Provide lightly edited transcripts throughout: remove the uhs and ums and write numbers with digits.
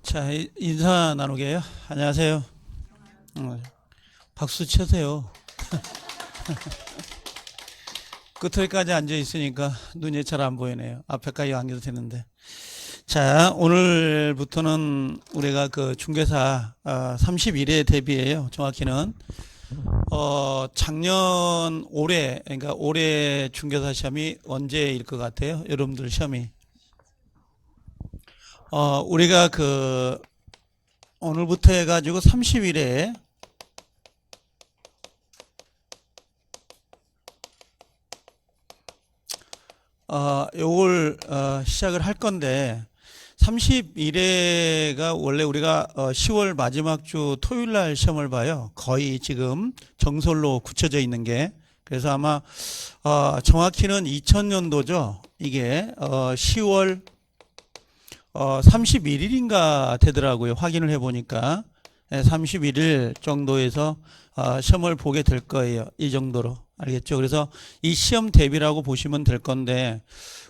자, 인사 나누게요. 안녕하세요. 박수 쳐세요. 끝에까지 앉아 있으니까 눈이 잘 안 보이네요. 앞에까지 앉아도 되는데. 자, 오늘부터는 우리가 그 중개사 31회 대비예요. 정확히는 작년 올해, 그러니까 올해 중개사 시험이 언제일 것 같아요? 여러분들 시험이. 우리가 그 오늘부터 해가지고 30일에 요걸 시작을 할 건데 30일에가 원래 우리가 10월 마지막 주 토요일 날 시험을 봐요. 거의 지금 정설로 굳혀져 있는 게. 그래서 아마 정확히는 2000년도죠. 이게 10월 31일인가 되더라고요. 확인을 해보니까 31일 정도에서 시험을 보게 될 거예요. 이 정도로. 알겠죠? 그래서 이 시험 대비라고 보시면 될 건데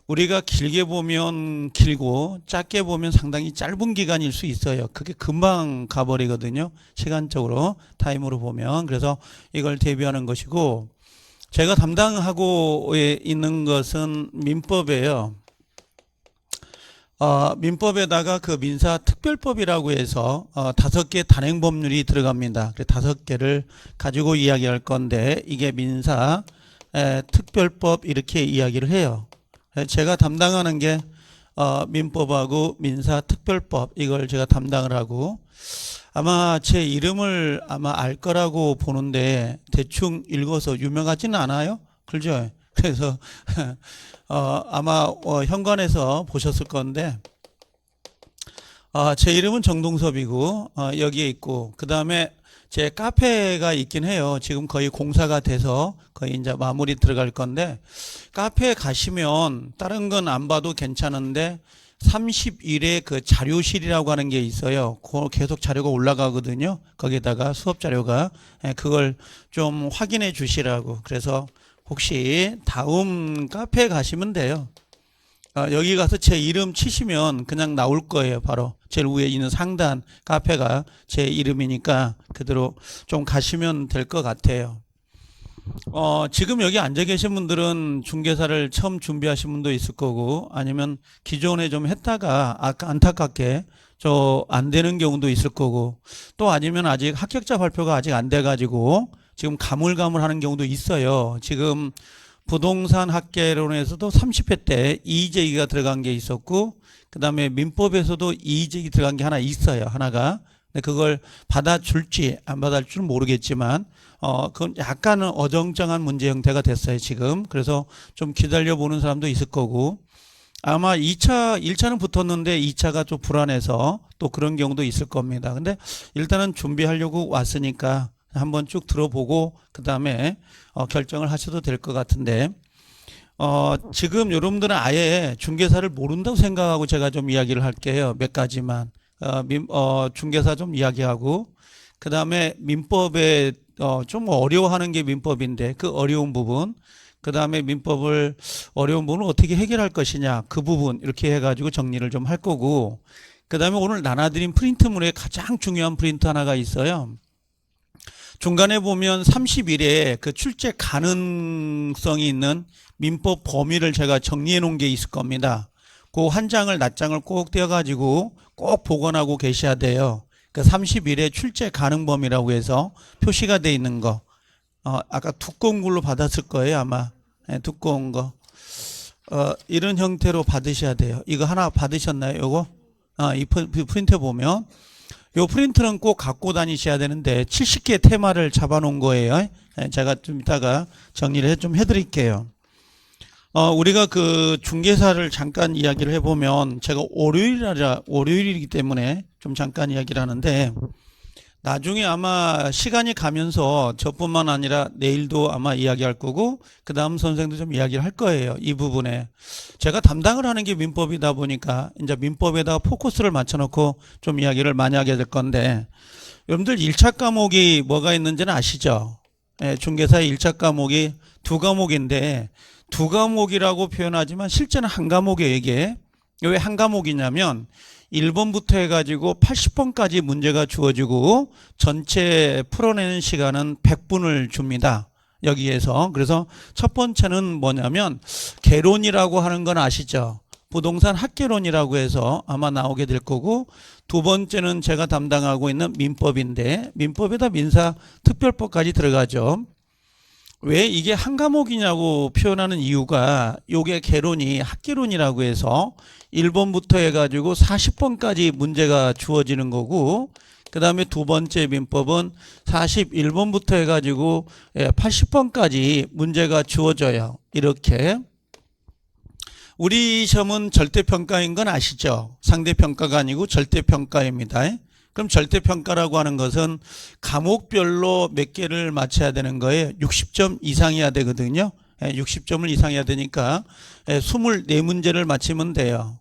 우리가 길게 보면 길고 짧게 보면 상당히 짧은 기간일 수 있어요. 그게 금방 가버리거든요. 시간적으로 타임으로 보면. 그래서 이걸 대비하는 것이고 제가 담당하고 있는 것은 민법이에요. 민법에다가 그 민사특별법이라고 해서 5개 단행법률이 들어갑니다. 그래서 5개를 가지고 이야기할 건데 이게 민사 특별법 이렇게 이야기를 해요. 제가 담당하는 게 민법하고 민사특별법 이걸 제가 담당을 하고 아마 제 이름을 아마 알 거라고 보는데 대충 읽어서 유명하지는 않아요. 그렇죠? 그래서 아마 현관에서 보셨을 건데 제 이름은 정동섭이고 여기에 있고 그 다음에 제 카페가 있긴 해요. 지금 거의 공사가 돼서 거의 이제 마무리 들어갈 건데 카페에 가시면 다른 건 안 봐도 괜찮은데 30일에 그 자료실이라고 하는 게 있어요. 계속 자료가 올라가거든요. 거기다가 수업 자료가 그걸 좀 확인해 주시라고. 그래서 혹시 다음 카페에 가시면 돼요. 여기 가서 제 이름 치시면 그냥 나올 거예요. 바로 제일 위에 있는 상단 카페가 제 이름이니까 그대로 좀 가시면 될 것 같아요. 지금 여기 앉아 계신 분들은 중개사를 처음 준비하신 분도 있을 거고 아니면 기존에 좀 했다가 안타깝게 안 되는 경우도 있을 거고 또 아니면 아직 합격자 발표가 아직 안 돼 가지고 지금 가물가물하는 경우도 있어요. 지금 부동산 학개론에서도 30회 때 이의제기가 들어간 게 있었고 그 다음에 민법에서도 이의제기 들어간 게 하나 있어요. 하나가. 근데 그걸 받아줄지 안 받아줄지는 모르겠지만 그건 약간은 어정쩡한 문제 형태가 됐어요. 지금. 그래서 좀 기다려보는 사람도 있을 거고 아마 1차는 붙었는데 2차가 좀 불안해서 또 그런 경우도 있을 겁니다. 근데 일단은 준비하려고 왔으니까 한번 쭉 들어보고 그 다음에 결정을 하셔도 될 것 같은데 지금 여러분들은 아예 중개사를 모른다고 생각하고 제가 좀 이야기를 할게요. 몇 가지만 중개사 좀 이야기하고 그 다음에 민법에 좀 어려워하는 게 민법인데 그 어려운 부분 그 다음에 민법을 어려운 부분을 어떻게 해결할 것이냐 그 부분 이렇게 해가지고 정리를 좀 할 거고 그 다음에 오늘 나눠드린 프린트물에 가장 중요한 프린트 하나가 있어요. 중간에 보면 30일에 그 출제 가능성이 있는 민법 범위를 제가 정리해 놓은 게 있을 겁니다. 그 한 장을 낱장을 꼭 떼어가지고 꼭 복원하고 계셔야 돼요. 그 30일에 출제 가능 범위라고 해서 표시가 돼 있는 거. 아까 두꺼운 걸로 받았을 거예요, 아마. 네, 두꺼운 거. 이런 형태로 받으셔야 돼요. 이거 하나 받으셨나요, 요거? 이 프린트 보면. 요 프린트는 꼭 갖고 다니셔야 되는데 70개 테마를 잡아놓은 거예요. 제가 좀 이따가 정리를 좀 해드릴게요. 우리가 그 중개사를 잠깐 이야기를 해보면 제가 월요일이기 때문에 좀 잠깐 이야기를 하는데 나중에 아마 시간이 가면서 저뿐만 아니라 내일도 아마 이야기할 거고 그 다음 선생도 좀 이야기를 할 거예요. 이 부분에 제가 담당을 하는 게 민법이다 보니까 이제 민법에다가 포커스를 맞춰놓고 좀 이야기를 많이 하게 될 건데 여러분들 1차 과목이 뭐가 있는지는 아시죠? 중개사의 1차 과목이 2과목인데 2과목이라고 표현하지만 실제는 한 과목이에요. 이게 왜 한 과목이냐면 1번부터 해가지고 80번까지 문제가 주어지고 전체 풀어내는 시간은 100분을 줍니다. 여기에서. 그래서 첫 번째는 뭐냐면 개론이라고 하는 건 아시죠? 부동산 학개론이라고 해서 아마 나오게 될 거고, 두 번째는 제가 담당하고 있는 민법인데 민법에다 민사특별법까지 들어가죠. 왜 이게 한 과목이냐고 표현하는 이유가 요게 개론이 학개론이라고 해서 1번부터 해가지고 40번까지 문제가 주어지는 거고, 그 다음에 두 번째 민법은 41번부터 해가지고 80번까지 문제가 주어져요. 이렇게. 우리 시험은 절대평가인 건 아시죠? 상대평가가 아니고 절대평가입니다. 그럼 절대평가라고 하는 것은 과목별로 몇 개를 맞춰야 되는 거예요. 60점 이상이어야 되거든요. 60점을 이상해야 되니까 24문제를 맞히면 돼요.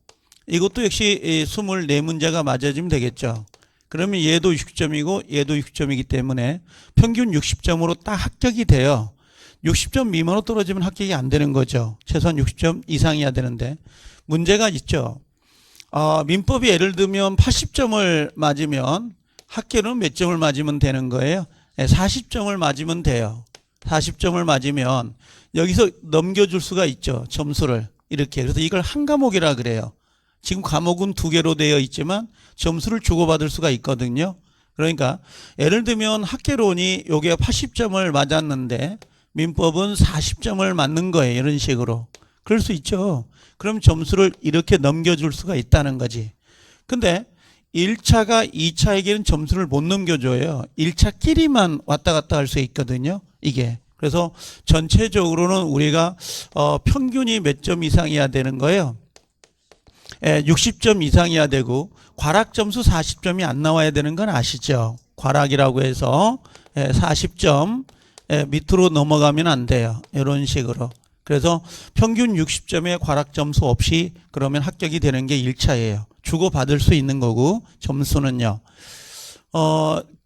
이것도 역시 24문제가 맞아지면 되겠죠. 그러면 얘도 60점이고 얘도 60점이기 때문에 평균 60점으로 딱 합격이 돼요. 60점 미만으로 떨어지면 합격이 안 되는 거죠. 최소한 60점 이상이어야 되는데 문제가 있죠. 민법이 예를 들면 80점을 맞으면 학교는 몇 점을 맞으면 되는 거예요? 40점을 맞으면 돼요. 40점을 맞으면 여기서 넘겨줄 수가 있죠. 점수를 이렇게. 그래서 이걸 한 과목이라 그래요. 지금 과목은 두 개로 되어 있지만 점수를 주고받을 수가 있거든요. 그러니까 예를 들면 학개론이 요게 80점을 맞았는데 민법은 40점을 맞는 거예요. 이런 식으로. 그럴 수 있죠. 그럼 점수를 이렇게 넘겨줄 수가 있다는 거지. 근데 1차가 2차에게는 점수를 못 넘겨줘요. 1차끼리만 왔다 갔다 할 수 있거든요. 이게. 그래서 전체적으로는 우리가 평균이 몇 점 이상이어야 되는 거예요. 60점 이상이어야 되고 과락점수 40점이 안 나와야 되는 건 아시죠? 과락이라고 해서 40점 밑으로 넘어가면 안 돼요. 이런 식으로. 그래서 평균 60점의 과락점수 없이 그러면 합격이 되는 게 1차예요. 주고받을 수 있는 거고 점수는요.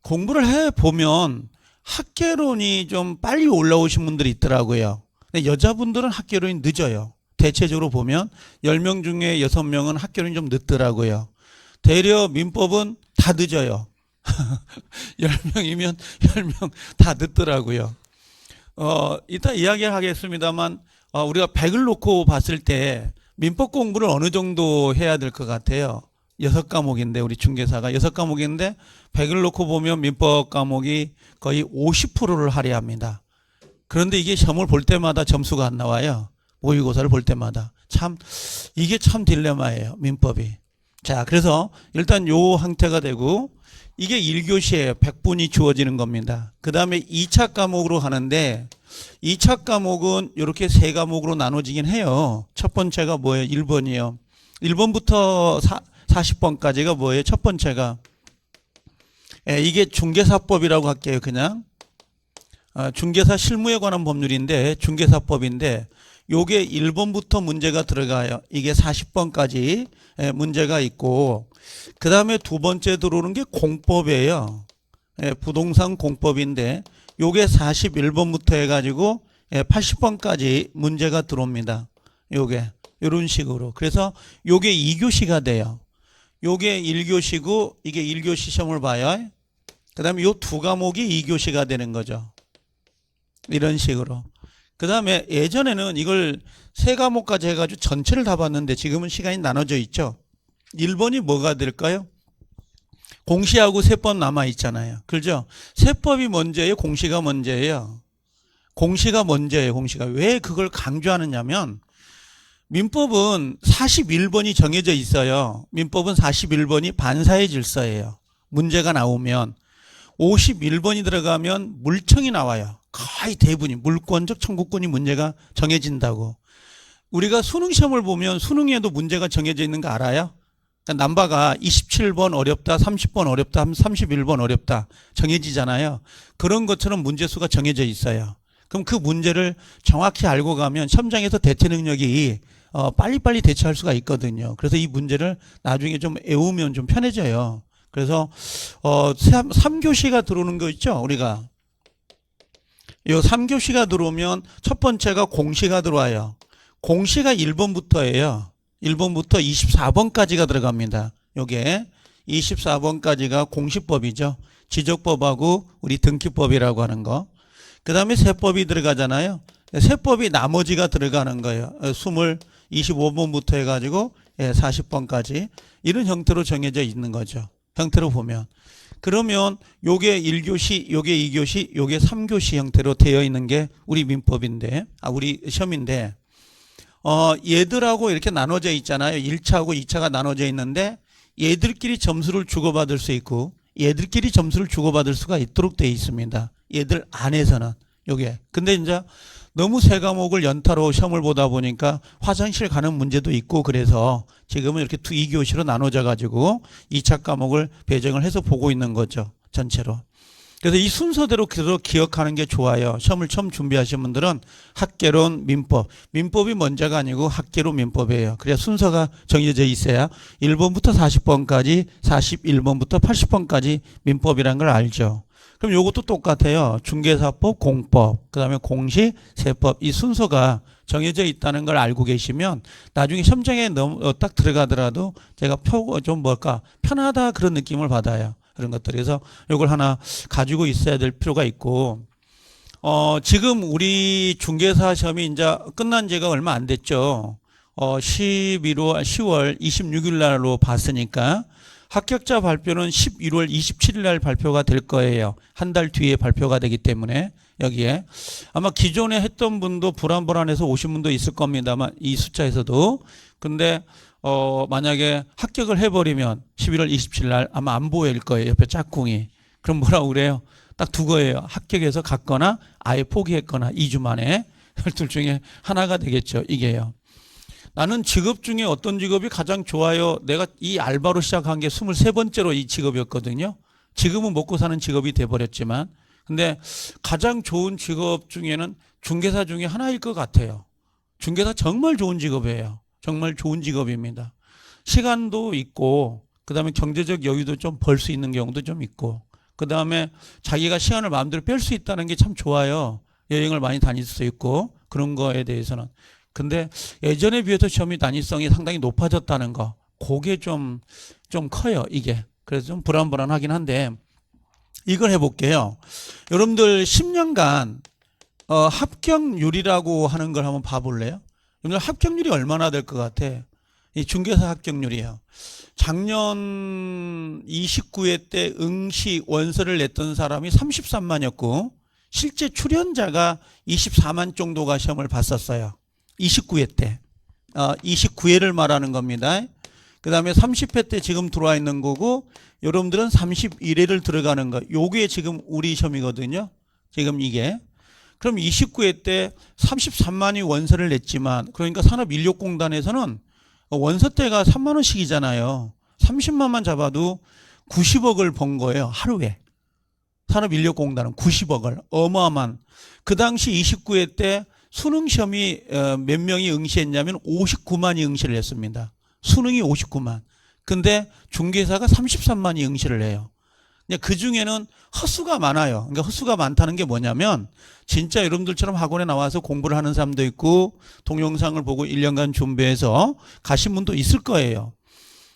공부를 해보면 학개론이 좀 빨리 올라오신 분들이 있더라고요. 근데 여자분들은 학개론이 늦어요. 대체적으로 보면 10명 중에 6명은 학개론이 좀 늦더라고요. 대려 민법은 다 늦어요. 10명이면 10명 다 늦더라고요. 이따 이야기를 하겠습니다만 우리가 100을 놓고 봤을 때 민법 공부를 어느 정도 해야 될 것 같아요. 6과목인데 우리 중개사가 6과목인데 100을 놓고 보면 민법 과목이 거의 50%를 할애합니다. 그런데 이게 시험을 볼 때마다 점수가 안 나와요. 모의고사를 볼 때마다. 참 이게 참 딜레마예요. 민법이. 자, 그래서 일단 요 형태가 되고 이게 1교시에 100분이 주어지는 겁니다. 그 다음에 2차 과목으로 하는데 2차 과목은 이렇게 세 과목으로 나눠지긴 해요. 첫 번째가 뭐예요? 1번이요. 1번부터 40번까지가 뭐예요? 첫 번째가 이게 중개사법이라고 할게요. 그냥 중개사 실무에 관한 법률인데 중개사법인데 요게 1번부터 문제가 들어가요. 이게 40번까지 문제가 있고 그 다음에 두 번째 들어오는 게 공법이에요. 부동산 공법인데 요게 41번부터 해가지고 80번까지 문제가 들어옵니다. 요게 이런 식으로. 그래서 요게 2교시가 돼요. 요게 1교시고 이게 1교시 시험을 봐요. 그 다음에 요 두 과목이 2교시가 되는 거죠. 이런 식으로. 그 다음에 예전에는 이걸 세 과목까지 해가지고 전체를 다 봤는데 지금은 시간이 나눠져 있죠. 1번이 뭐가 될까요? 공시하고 세법 남아 있잖아요. 그렇죠? 세법이 먼저예요? 공시가 먼저예요? 공시가 먼저예요. 공시가. 왜 그걸 강조하느냐면 민법은 41번이 정해져 있어요. 민법은 41번이 반사의 질서예요. 문제가 나오면 51번이 들어가면 물청이 나와요. 거의 대부분이 물권적 청구권이 문제가 정해진다고. 우리가 수능 시험을 보면 수능에도 문제가 정해져 있는 거 알아요? 그러니까 남바가 27번 어렵다, 30번 어렵다, 31번 어렵다 정해지잖아요. 그런 것처럼 문제수가 정해져 있어요. 그럼 그 문제를 정확히 알고 가면 시험장에서 대체 능력이 빨리빨리 대처할 수가 있거든요. 그래서 이 문제를 나중에 좀 외우면 좀 편해져요. 그래서 3교시가 들어오는 거 있죠, 우리가. 이 3교시가 들어오면 첫 번째가 공시가 들어와요. 공시가 1번부터예요. 1번부터 24번까지가 들어갑니다. 요게 24번까지가 공시법이죠. 지적법하고 우리 등기법이라고 하는 거. 그 다음에 세법이 들어가잖아요. 세법이 나머지가 들어가는 거예요. 25번부터 해가지고 40번까지 이런 형태로 정해져 있는 거죠. 형태로 보면. 그러면 요게 1교시, 요게 2교시, 요게 3교시 형태로 되어 있는 게 우리 민법인데, 우리 시험인데, 얘들하고 이렇게 나눠져 있잖아요. 1차하고 2차가 나눠져 있는데, 얘들끼리 점수를 주고받을 수 있고, 얘들끼리 점수를 주고받을 수가 있도록 되어 있습니다. 얘들 안에서는. 요게. 근데 이제 너무 세 과목을 연타로 시험을 보다 보니까 화장실 가는 문제도 있고 그래서 지금은 이렇게 2교시로 나눠져 가지고 2차 과목을 배정을 해서 보고 있는 거죠. 전체로. 그래서 이 순서대로 계속 기억하는 게 좋아요. 시험을 처음 준비하신 분들은 학개론, 민법. 민법이 먼저가 아니고 학개론, 민법이에요. 그래야 순서가 정해져 있어야 1번부터 40번까지, 41번부터 80번까지 민법이라는 걸 알죠. 그럼 요것도 똑같아요. 중개사법, 공법, 그 다음에 공시, 세법. 이 순서가 정해져 있다는 걸 알고 계시면 나중에 시험장에 딱 들어가더라도 제가 편하다 그런 느낌을 받아요. 그런 것들. 그래서 요걸 하나 가지고 있어야 될 필요가 있고, 지금 우리 중개사 시험이 이제 끝난 지가 얼마 안 됐죠. 10월 26일 날로 봤으니까 합격자 발표는 11월 27일 날 발표가 될 거예요. 한 달 뒤에 발표가 되기 때문에 여기에 아마 기존에 했던 분도 불안해서 오신 분도 있을 겁니다만 이 숫자에서도. 근데 만약에 합격을 해버리면 11월 27일 날 아마 안 보일 거예요. 옆에 짝꿍이. 그럼 뭐라고 그래요? 딱 두 거예요. 합격해서 갔거나 아예 포기했거나 2주 만에 둘 중에 하나가 되겠죠. 이게요. 나는 직업 중에 어떤 직업이 가장 좋아요? 내가 이 알바로 시작한 게 23번째로 이 직업이었거든요. 지금은 먹고 사는 직업이 돼버렸지만, 근데 가장 좋은 직업 중에는 중개사 중에 하나일 것 같아요. 중개사 정말 좋은 직업이에요. 정말 좋은 직업입니다. 시간도 있고, 그 다음에 경제적 여유도 좀 벌 수 있는 경우도 좀 있고, 그 다음에 자기가 시간을 마음대로 뺄 수 있다는 게 참 좋아요. 여행을 많이 다닐 수 있고, 그런 거에 대해서는. 근데 예전에 비해서 시험이 난이성이 상당히 높아졌다는 거, 그게 좀 커요, 이게. 그래서 좀 불안하긴 한데, 이걸 해볼게요. 여러분들 10년간, 합격률이라고 하는 걸 한번 봐볼래요? 여러분들 합격률이 얼마나 될 것 같아? 이 중개사 합격률이에요. 작년 29회 때 응시 원서를 냈던 사람이 33만이었고, 실제 출연자가 24만 정도가 시험을 봤었어요. 29회 때. 29회를 말하는 겁니다. 그 다음에 30회 때 지금 들어와 있는 거고, 여러분들은 31회를 들어가는 거. 요게 지금 우리 시험이거든요. 지금 이게. 그럼 29회 때 33만이 원서를 냈지만, 그러니까 산업인력공단에서는 원서대가 3만 원씩이잖아요. 30만만 잡아도 90억을 번 거예요. 하루에. 산업인력공단은 90억을. 어마어마한. 그 당시 29회 때 수능시험이 몇 명이 응시했냐면 59만이 응시를 했습니다. 수능이 59만. 근데 중개사가 33만이 응시를 해요. 그 중에는 헛수가 많아요. 그러니까 헛수가 많다는 게 뭐냐면 진짜 여러분들처럼 학원에 나와서 공부를 하는 사람도 있고 동영상을 보고 1년간 준비해서 가신 분도 있을 거예요.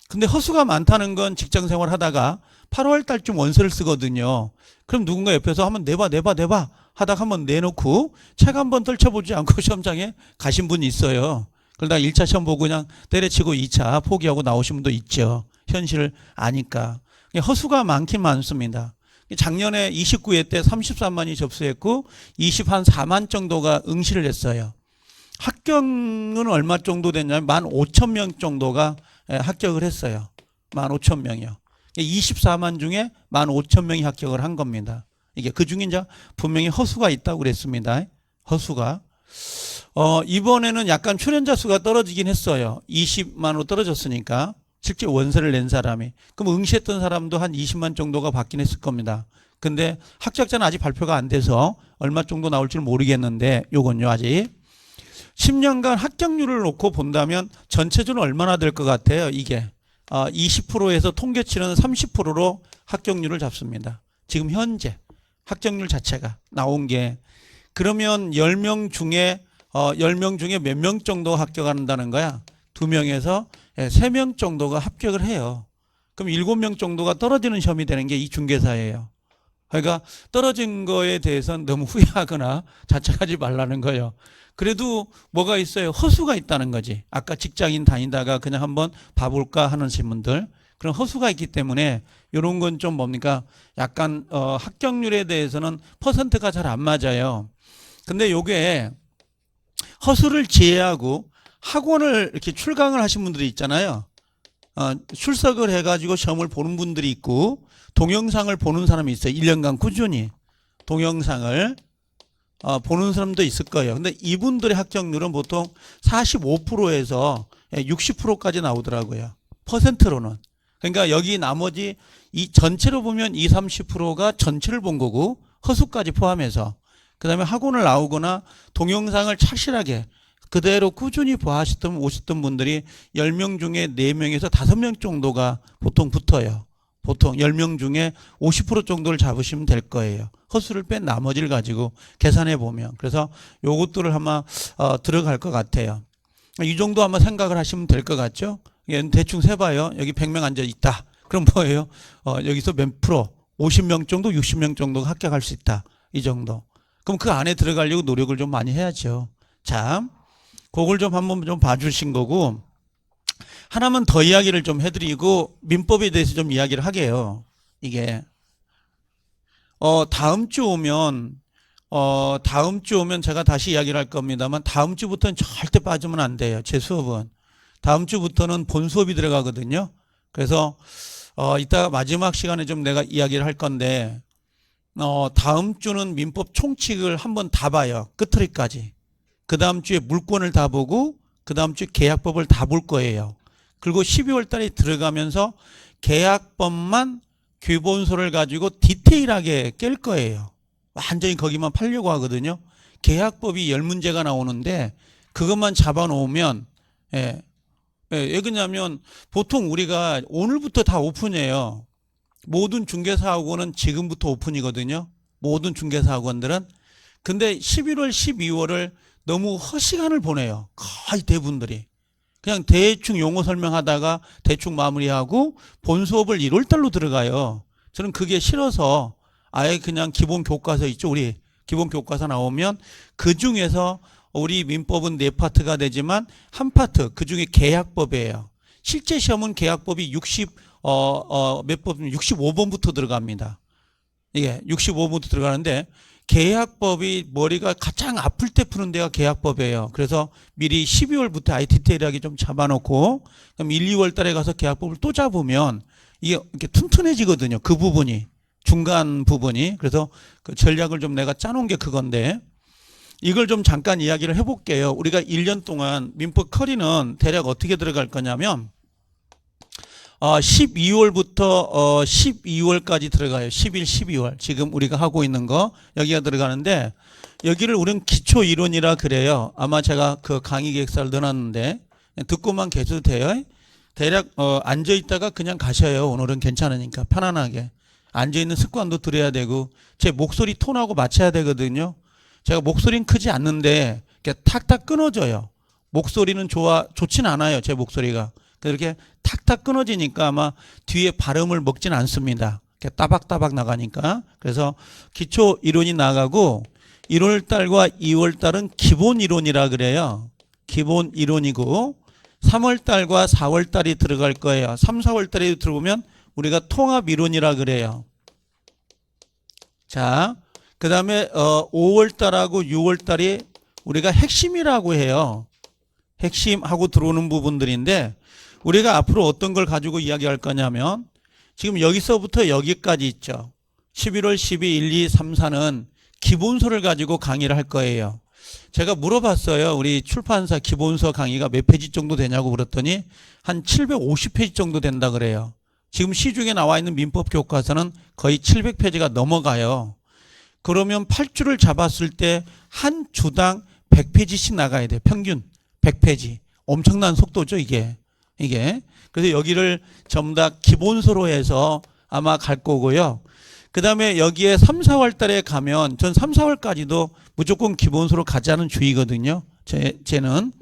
근데 헛수가 많다는 건 직장생활 하다가 8월 달쯤 원서를 쓰거든요. 그럼 누군가 옆에서 한번 내봐 하다가 한번 내놓고 책 한번 떨쳐보지 않고 시험장에 가신 분이 있어요. 그러다가 1차 시험 보고 그냥 때려치고 2차 포기하고 나오신 분도 있죠. 현실을 아니까. 허수가 많긴 많습니다. 작년에 29회 때 33만이 접수했고 24만 정도가 응시를 했어요. 합격은 얼마 정도 됐냐면 15,000명 정도가 합격을 했어요. 15,000명이요. 24만 중에 15,000명이 합격을 한 겁니다. 이게 그 중에 이제 분명히 허수가 있다고 그랬습니다. 허수가. 이번에는 약간 출연자 수가 떨어지긴 했어요. 20만으로 떨어졌으니까. 실제 원서를 낸 사람이. 그럼 응시했던 사람도 한 20만 정도가 받긴 했을 겁니다. 근데 합격자는 아직 발표가 안 돼서 얼마 정도 나올지 모르겠는데 요건요 아직. 10년간 합격률을 놓고 본다면 전체적으로 얼마나 될 것 같아요 이게. 20%에서 통계치는 30%로 합격률을 잡습니다. 지금 현재 합격률 자체가 나온 게. 그러면 10명 중에 몇 명 정도 합격한다는 거야? 2명에서 3명 정도가 합격을 해요. 그럼 7명 정도가 떨어지는 시험이 되는 게 이 중개사예요. 그러니까 떨어진 거에 대해서는 너무 후회하거나 자책하지 말라는 거예요. 그래도 뭐가 있어요? 허수가 있다는 거지. 아까 직장인 다니다가 그냥 한번 봐볼까 하는 분들, 그런 허수가 있기 때문에 이런 건 좀 뭡니까? 약간 합격률에 대해서는 퍼센트가 잘 안 맞아요. 근데 요게 허수를 제외하고 학원을 이렇게 출강을 하신 분들이 있잖아요. 출석을 해가지고 시험을 보는 분들이 있고 동영상을 보는 사람이 있어요. 1년간 꾸준히 동영상을 보는 사람도 있을 거예요. 근데 이분들의 합격률은 보통 45%에서 60%까지 나오더라고요. 퍼센트로는. 그러니까 여기 나머지 이 전체로 보면 20, 30%가 전체를 본 거고 허수까지 포함해서, 그 다음에 학원을 나오거나 동영상을 착실하게 그대로 꾸준히 보셨던 오셨던 분들이 10명 중에 4명에서 5명 정도가 보통 붙어요. 보통 10명 중에 50% 정도를 잡으시면 될 거예요. 허수를 뺀 나머지를 가지고 계산해 보면. 그래서 요것들을 아마 들어갈 것 같아요. 이 정도 아마 생각을 하시면 될 것 같죠? 대충 세봐요. 여기 100명 앉아 있다. 그럼 뭐예요? 여기서 몇 프로? 50명 정도, 60명 정도가 합격할 수 있다. 이 정도. 그럼 그 안에 들어가려고 노력을 좀 많이 해야죠. 자, 그걸 좀 한번 좀 봐주신 거고, 하나만 더 이야기를 좀 해드리고 민법에 대해서 좀 이야기를 하게요. 이게 다음 주 오면 제가 다시 이야기를 할 겁니다만 다음 주부터는 절대 빠지면 안 돼요. 제 수업은 다음 주부터는 본 수업이 들어가거든요. 그래서 이따가 마지막 시간에 좀 내가 이야기를 할 건데 다음 주는 민법 총칙을 한번 다 봐요. 끝처리까지. 그 다음 주에 물권을 다 보고 그 다음 주에 계약법을 다 볼 거예요. 그리고 12월 달에 들어가면서 계약법만 기본소를 가지고 디테일하게 깰 거예요. 완전히 거기만 팔려고 하거든요. 계약법이 10문제가 나오는데 그것만 잡아놓으면 왜 그러냐면 보통 우리가 오늘부터 다 오픈이에요. 모든 중개사학원은 지금부터 오픈이거든요. 모든 중개사학원들은. 근데 11월, 12월을 너무 헛시간을 보내요. 거의 대부분들이. 그냥 대충 용어 설명하다가 대충 마무리하고 본 수업을 1월 달로 들어가요. 저는 그게 싫어서 아예 그냥 기본 교과서 있죠. 우리 기본 교과서 나오면 그 중에서 우리 민법은 4파트가 되지만 한 파트, 그 중에 계약법이에요. 실제 시험은 계약법이 몇 법, 65번부터 들어갑니다. 이게 65번부터 들어가는데 계약법이 머리가 가장 아플 때 푸는 데가 계약법이에요. 그래서 미리 12월부터 아예 디테일하게 좀 잡아놓고 그럼 1, 2월 달에 가서 계약법을 또 잡으면 이게 이렇게 튼튼해지거든요. 그 부분이. 중간 부분이. 그래서 그 전략을 좀 내가 짜놓은 게 그건데 이걸 좀 잠깐 이야기를 해볼게요. 우리가 1년 동안 민법 커리는 대략 어떻게 들어갈 거냐면 12월부터 12월까지 들어가요. 11, 12월. 지금 우리가 하고 있는 거 여기가 들어가는데 여기를 우리는 기초 이론이라 그래요. 아마 제가 그 강의 계획서를 넣어놨는데 듣고만 계셔도 돼요. 대략 앉아 있다가 그냥 가셔요. 오늘은 괜찮으니까 편안하게. 앉아 있는 습관도 들여야 되고 제 목소리 톤하고 맞춰야 되거든요. 제가 목소리는 크지 않는데 이렇게 탁탁 끊어져요. 목소리는 좋진 않아요. 제 목소리가. 이렇게 탁탁 끊어지니까 아마 뒤에 발음을 먹진 않습니다. 이렇게 따박따박 나가니까. 그래서 기초 이론이 나가고 1월 달과 2월 달은 기본 이론이라 그래요. 기본 이론이고 3월 달과 4월 달이 들어갈 거예요. 3, 4월 달에 들어보면 우리가 통합 이론이라 그래요. 자, 그 다음에 5월 달하고 6월 달이 우리가 핵심이라고 해요. 핵심하고 들어오는 부분들인데 우리가 앞으로 어떤 걸 가지고 이야기할 거냐면 지금 여기서부터 여기까지 있죠. 11월 12, 1, 2, 3, 4는 기본서를 가지고 강의를 할 거예요. 제가 물어봤어요. 우리 출판사 기본서 강의가 몇 페이지 정도 되냐고 그랬더니 한 750페이지 정도 된다 그래요. 지금 시중에 나와 있는 민법 교과서는 거의 700페이지가 넘어가요. 그러면 8주를 잡았을 때 한 주당 100페이지씩 나가야 돼요. 평균 100페이지. 엄청난 속도죠, 이게. 그래서 여기를 전부 다 기본서로 해서 아마 갈 거고요. 그 다음에 여기에 3, 4월 달에 가면 전 3, 4월까지도 무조건 기본서로 가자는 주의거든요. 쟤는.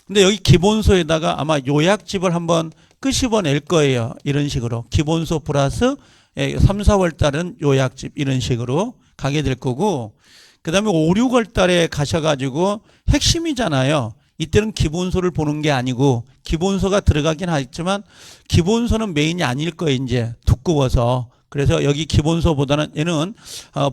근데 여기 기본서에다가 아마 요약집을 한번 끄집어낼 거예요. 이런 식으로. 기본소 플러스 3, 4월 달은 요약집 이런 식으로 가게 될 거고, 그 다음에 5, 6월 달에 가셔가지고 핵심이잖아요. 이때는 기본소를 보는 게 아니고, 기본소가 들어가긴 하겠지만 기본소는 메인이 아닐 거예요. 이제 두꺼워서. 그래서 여기 기본소보다는 얘는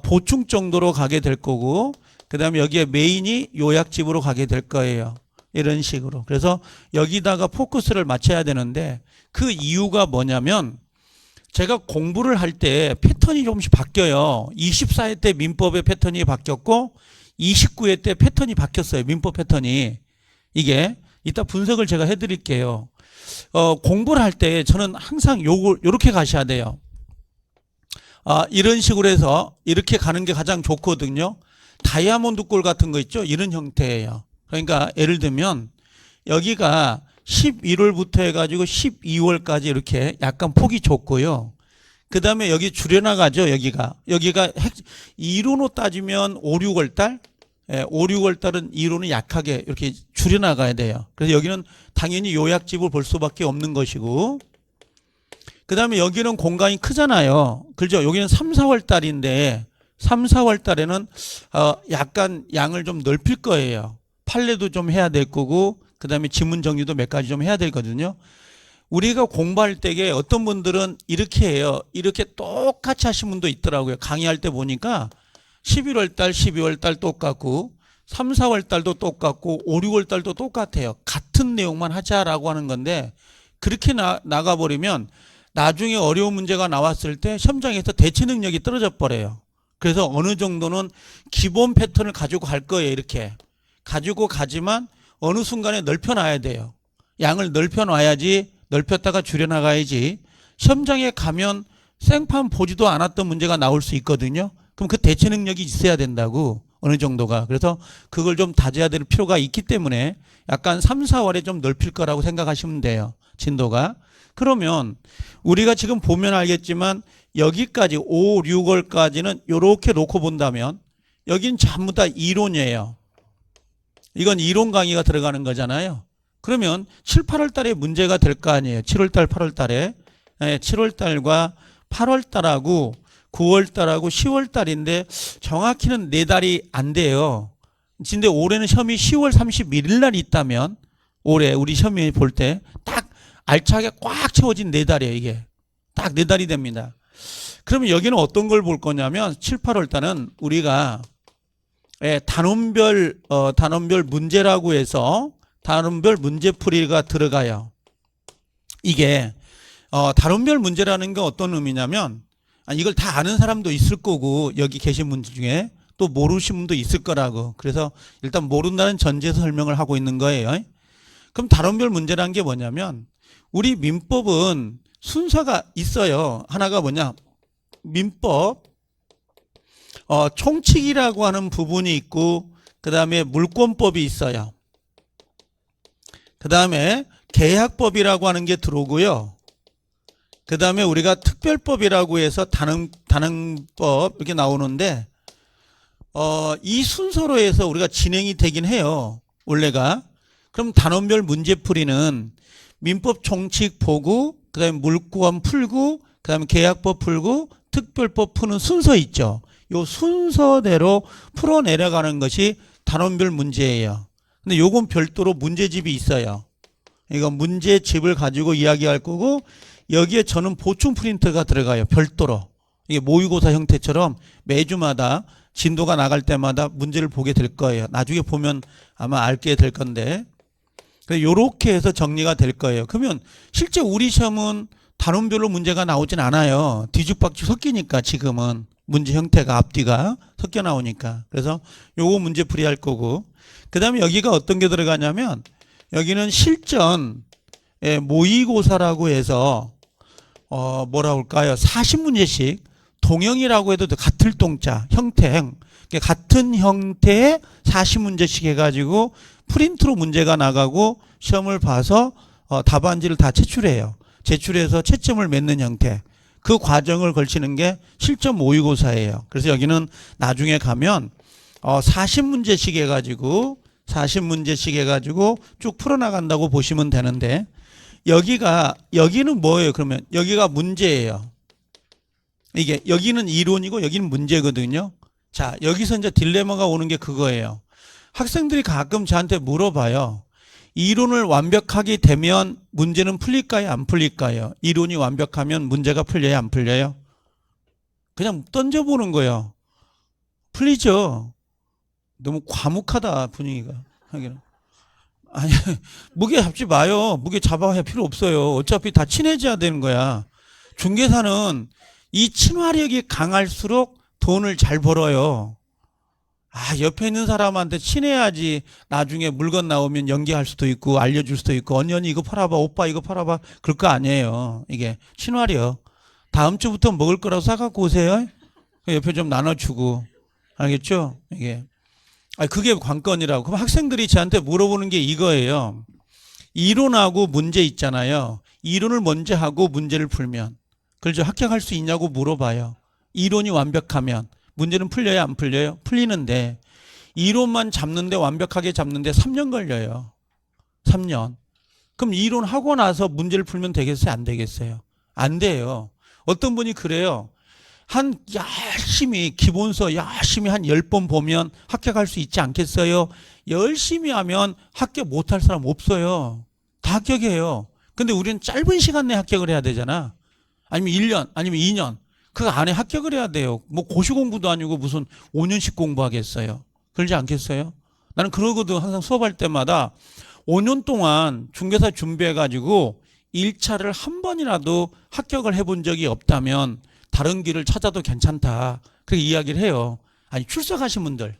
보충 정도로 가게 될 거고, 그 다음에 여기에 메인이 요약집으로 가게 될 거예요. 이런 식으로. 그래서 여기다가 포커스를 맞춰야 되는데, 그 이유가 뭐냐면 제가 공부를 할 때 패턴이 조금씩 바뀌어요. 24회 때 민법의 패턴이 바뀌었고 29회 때 패턴이 바뀌었어요. 민법 패턴이. 이게 이따 분석을 제가 해드릴게요. 공부를 할 때 저는 항상 요렇게 가셔야 돼요. 이런 식으로 해서 이렇게 가는 게 가장 좋거든요. 다이아몬드 꼴 같은 거 있죠? 이런 형태예요. 그러니까 예를 들면 여기가 11월부터 해가지고 12월까지 이렇게 약간 폭이 좁고요. 그 다음에 여기 줄여나가죠. 여기가 2로로 따지면 5, 6월 달, 5, 6월 달은 2로는 약하게 이렇게 줄여나가야 돼요. 그래서 여기는 당연히 요약집을 볼 수밖에 없는 것이고, 그 다음에 여기는 공간이 크잖아요. 그죠? 여기는 3, 4월 달인데 3, 4월 달에는 약간 양을 좀 넓힐 거예요. 판례도 좀 해야 될 거고, 그 다음에 지문 정리도 몇 가지 좀 해야 되거든요. 우리가 공부할 때에 어떤 분들은 이렇게 해요. 이렇게 똑같이 하신 분도 있더라고요. 강의할 때 보니까 11월 달, 12월 달 똑같고 3, 4월 달도 똑같고 5, 6월 달도 똑같아요. 같은 내용만 하자라고 하는 건데, 그렇게 나가버리면 나중에 어려운 문제가 나왔을 때 시험장에서 대처 능력이 떨어져 버려요. 그래서 어느 정도는 기본 패턴을 가지고 갈 거예요. 이렇게 가지고 가지만 어느 순간에 넓혀놔야 돼요. 양을 넓혀놔야지, 넓혔다가 줄여나가야지. 시험장에 가면 생판 보지도 않았던 문제가 나올 수 있거든요. 그럼 그 대처 능력이 있어야 된다고, 어느 정도가. 그래서 그걸 좀 다져야 될 필요가 있기 때문에 약간 3, 4월에 좀 넓힐 거라고 생각하시면 돼요. 진도가. 그러면 우리가 지금 보면 알겠지만 여기까지 5, 6월까지는 이렇게 놓고 본다면 여긴 전부 다 이론이에요. 이건 이론 강의가 들어가는 거잖아요. 그러면 7, 8월 달에 문제가 될 거 아니에요. 7월 달, 8월 달에. 7월 달과 8월 달하고 9월 달하고 10월 달인데 정확히는 4달이 안 돼요. 근데 올해는 시험이 10월 31일 날 있다면, 올해 우리 시험이 볼 때 딱 알차게 꽉 채워진 4달이에요. 이게 딱 4달이 됩니다. 그러면 여기는 어떤 걸 볼 거냐면 7, 8월 달은 우리가 단원별 문제라고 해서 단원별 문제풀이가 들어가요. 이게 단원별 문제라는 게 어떤 의미냐면, 이걸 다 아는 사람도 있을 거고 여기 계신 분 중에 또 모르신 분도 있을 거라고. 그래서 일단 모른다는 전제에서 설명을 하고 있는 거예요. 그럼 단원별 문제라는 게 뭐냐면, 우리 민법은 순서가 있어요. 하나가 뭐냐, 민법 총칙이라고 하는 부분이 있고, 그 다음에 물권법이 있어요. 그 다음에 계약법이라고 하는 게 들어오고요. 그 다음에 우리가 특별법이라고 해서 단행법 이렇게 나오는데, 이 순서로 해서 우리가 진행이 되긴 해요. 원래가. 그럼 단원별 문제풀이는 민법 총칙 보고, 그 다음에 물권 풀고, 그 다음에 계약법 풀고, 특별법 푸는 순서 있죠. 요 순서대로 풀어 내려가는 것이 단원별 문제예요. 근데 요건 별도로 문제집이 있어요. 이거 문제집을 가지고 이야기할 거고, 여기에 저는 보충 프린트가 들어가요. 별도로. 이게 모의고사 형태처럼 매주마다 진도가 나갈 때마다 문제를 보게 될 거예요. 나중에 보면 아마 알게 될 건데, 요렇게 해서 정리가 될 거예요. 그러면 실제 우리 시험은 단원별로 문제가 나오진 않아요. 뒤죽박죽 섞이니까, 지금은 문제 형태가 앞뒤가 섞여 나오니까. 그래서 요거 문제풀이 할 거고, 그 다음에 여기가 어떤 게 들어가냐면, 여기는 실전 모의고사라고 해서 뭐라 할까요? 40문제씩 동형이라고 해도 같을 동자 형태, 같은 형태의 40문제씩 해가지고 프린트로 문제가 나가고 시험을 봐서 답안지를 다 제출해요. 제출해서 채점을 맺는 형태. 그 과정을 걸치는 게 실전 모의고사예요. 그래서 여기는 나중에 가면 40문제씩 해가지고 쭉 풀어나간다고 보시면 되는데, 여기는 뭐예요? 그러면 여기가 문제예요. 이게 여기는 이론이고 여기는 문제거든요. 자, 여기서 이제 딜레마가 오는 게 그거예요. 학생들이 가끔 저한테 물어봐요. 이론을 완벽하게 되면 문제는 풀릴까요? 안 풀릴까요? 이론이 완벽하면 문제가 풀려요? 안 풀려요? 그냥 던져보는 거예요. 풀리죠. 너무 과묵하다 분위기가. 하기는. 아니 무게 잡지 마요. 무게 잡아야 필요 없어요. 어차피 다 친해져야 되는 거야. 중개사는 이 친화력이 강할수록 돈을 잘 벌어요. 아, 옆에 있는 사람한테 친해야지 나중에 물건 나오면 연기할 수도 있고 알려줄 수도 있고 언니 이거 팔아봐 오빠 이거 팔아봐 그럴 거 아니에요. 이게 친화력. 다음 주부터 먹을 거라고 사갖고 오세요. 옆에 좀 나눠주고. 알겠죠? 이게. 그게 관건이라고. 그럼 학생들이 저한테 물어보는 게 이거예요. 이론하고 문제 있잖아요. 이론을 먼저 하고 문제를 풀면. 그래서 합격할 수 있냐고 물어봐요. 이론이 완벽하면. 문제는 풀려요? 안 풀려요? 풀리는데 이론만 잡는데 완벽하게 잡는데 3년 걸려요. 3년. 그럼 이론 하고 나서 문제를 풀면 되겠어요? 안 되겠어요? 안 돼요. 어떤 분이 그래요. 열심히 기본서 열심히 한 10번 보면 합격할 수 있지 않겠어요? 열심히 하면 합격 못할 사람 없어요. 다 합격해요. 근데 우리는 짧은 시간 내에 합격을 해야 되잖아. 아니면 1년 아니면 2년 그 안에 합격을 해야 돼요. 뭐 고시 공부도 아니고 무슨 5년씩 공부하겠어요. 그러지 않겠어요? 나는 그러거든. 항상 수업할 때마다 5년 동안 중개사 준비해가지고 1차를 한 번이라도 합격을 해본 적이 없다면 다른 길을 찾아도 괜찮다. 그렇게 이야기를 해요. 아니 출석하신 분들